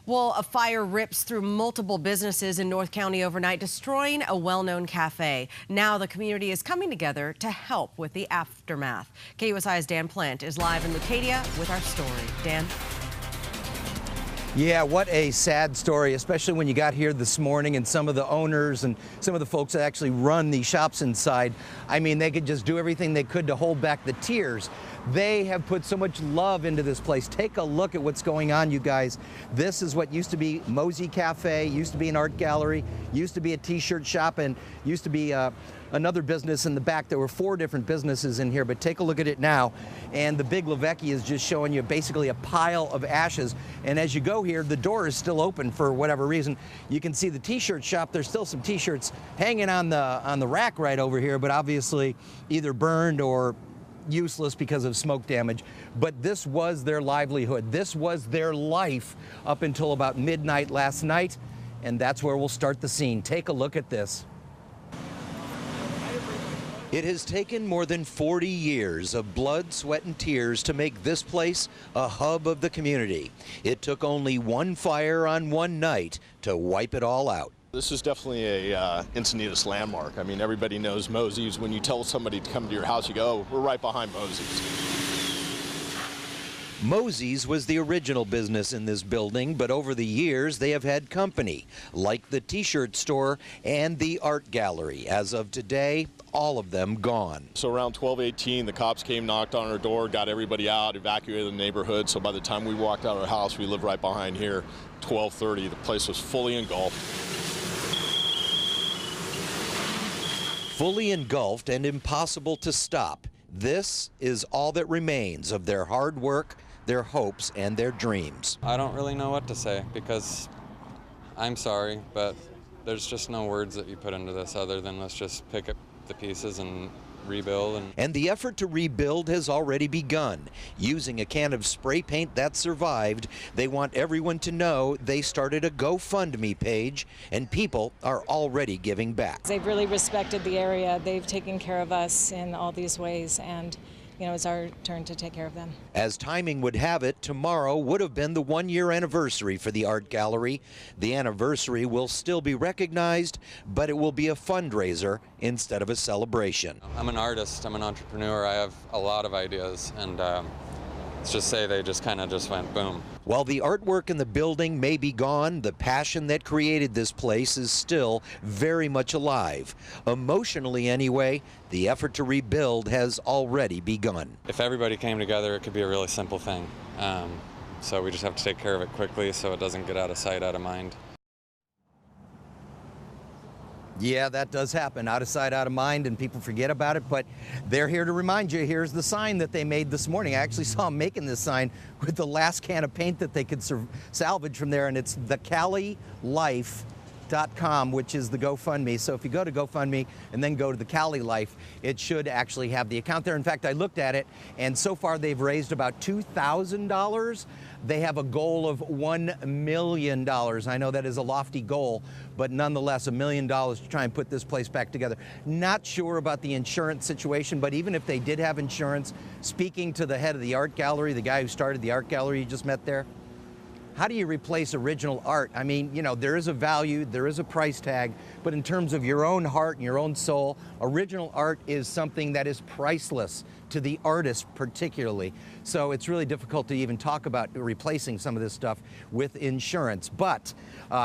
Well, a fire rips through multiple businesses in North County overnight, destroying a well-known cafe. Now the community is coming together to help with the aftermath. KUSI's Dan Plant is live in Leucadia with our story. Dan? Yeah, what a sad story, especially when you got here this morning and some of the owners and some of the folks that actually run these shops inside. I mean, they could just do everything they could to hold back the tears. They have put so much love into this place. Take a look at what's going on, you guys. This is what used to be Mosey Cafe, used to be an art gallery, used to be a t-shirt shop, and used to be another business in the back. There were 4 different businesses in here, but take a look at it now. And the big Levecki is just showing you basically a pile of ashes. And as you go here, the door is still open for whatever reason. You can see the t-shirt shop. There's still some t-shirts hanging on the rack right over here, but obviously either burned or useless because of smoke damage. But this was their livelihood. This was their life up until about midnight last night. And that's where we'll start the scene. Take a look at this. It has taken more than 40 years of blood, sweat, and tears to make this place a hub of the community. It took only one fire on one night to wipe it all out. This is definitely a Encinitas landmark. I mean, everybody knows Mosey's. When you tell somebody to come to your house, you go, oh, we're right behind Mosey's. Mosey's was the original business in this building, but over the years they have had company, like the t-shirt store and the art gallery. As of today, all of them gone. So around 12:18, the cops came, knocked on our door, got everybody out, evacuated the neighborhood. So by the time we walked out of our house, we live right behind here, 12:30, the place was fully engulfed. Fully engulfed and impossible to stop. This is all that remains of their hard work, their hopes, and their dreams. I don't really know what to say because I'm sorry, but there's just no words that you put into this other than let's just pick up the pieces and rebuild. And the effort to rebuild has already begun. Using a can of spray paint that survived, they want everyone to know they started a GoFundMe page and people are already giving back. They've really respected the area. They've taken care of us in all these ways, and you know, it's our turn to take care of them. As timing would have it, tomorrow would have been the 1-year anniversary for the art gallery. The anniversary will still be recognized, but it will be a fundraiser instead of a celebration. I'm an artist, I'm an entrepreneur, I have a lot of ideas, and let's just say they just kind of just went boom. While the artwork in the building may be gone, the passion that created this place is still very much alive. Emotionally anyway, the effort to rebuild has already begun. If everybody came together, it could be a really simple thing. So we just have to take care of it quickly so it doesn't get out of sight, out of mind. Yeah, that does happen. Out of sight, out of mind, and people forget about it, but they're here to remind you. Here's the sign that they made this morning. I actually saw them making this sign with the last can of paint that they could salvage from there, and it's thecalilife.com, which is the GoFundMe. So if you go to GoFundMe and then go to the Cali Life, it should actually have the account there. In fact, I looked at it, and so far they've raised about $2,000. They have a goal of $1 million. I know that is a lofty goal, but nonetheless, $1 million to try and put this place back together. Not sure about the insurance situation, but even if they did have insurance, speaking to the head of the art gallery, the guy who started the art gallery you just met there, how do you replace original art? I mean, you know, there is a value, there is a price tag, but in terms of your own heart and your own soul, original art is something that is priceless to the artist particularly. So it's really difficult to even talk about replacing some of this stuff with insurance. But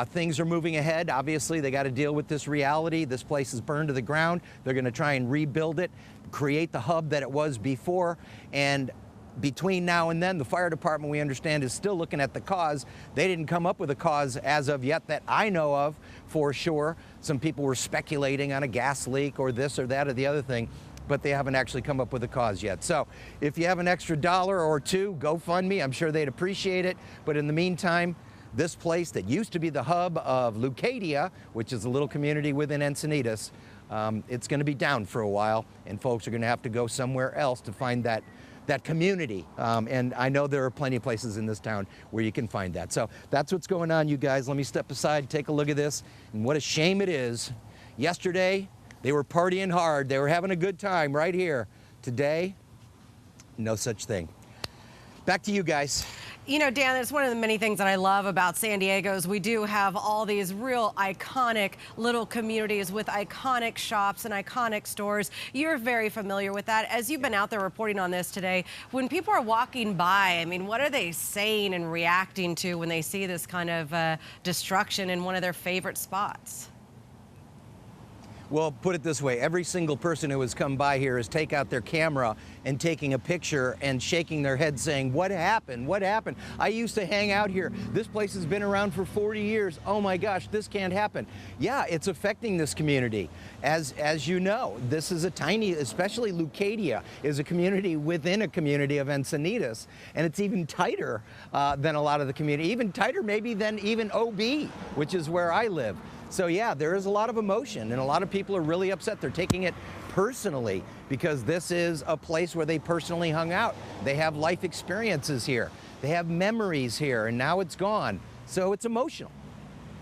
things are moving ahead. Obviously, they got to deal with this reality. This place is burned to the ground. They're going to try and rebuild it, create the hub that it was before, and between now and then, the fire department, we understand, is still looking at the cause. They didn't come up with a cause as of yet that I know of for sure. Some people were speculating on a gas leak or this or that or the other thing, but they haven't actually come up with a cause yet. So if you have an extra $1 or $2, GoFundMe. I'm sure they'd appreciate it. But in the meantime, this place that used to be the hub of Leucadia, which is a little community within Encinitas, it's going to be down for a while, and folks are going to have to go somewhere else to find that community. And I know there are plenty of places in this town where you can find that. So that's what's going on, you guys. Let me step aside, take a look at this. And what a shame it is. Yesterday, they were partying hard. They were having a good time right here. Today, no such thing. Back to you guys. You know, Dan, that's one of the many things that I love about San Diego is we do have all these real iconic little communities with iconic shops and iconic stores. You're very familiar with that. As you've been out there reporting on this today, when people are walking by, I mean, what are they saying and reacting to when they see this kind of destruction in one of their favorite spots? Well, put it this way, every single person who has come by here is take out their camera and taking a picture and shaking their head saying, what happened? What happened? I used to hang out here. This place has been around for 40 years. Oh my gosh, this can't happen. Yeah, it's affecting this community. As you know, this is a tiny, especially Leucadia is a community within a community of Encinitas, and it's even tighter than a lot of the community, even tighter maybe than even OB, which is where I live. So yeah, there is a lot of emotion, and a lot of people are really upset. They're taking it personally because this is a place where they personally hung out. They have life experiences here. They have memories here, and now it's gone. So it's emotional.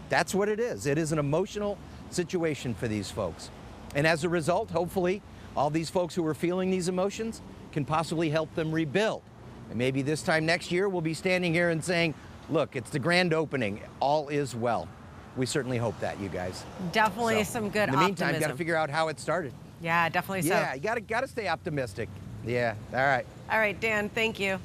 That's what it is. It is an emotional situation for these folks. And as a result, hopefully, all these folks who are feeling these emotions can possibly help them rebuild. And maybe this time next year, we'll be standing here and saying, look, it's the grand opening. All is well. We certainly hope that, you guys. Definitely some good optimism. In the meantime, got to figure out how it started. Yeah, definitely so. Yeah, you got to stay optimistic. Yeah, all right. All right, Dan, thank you.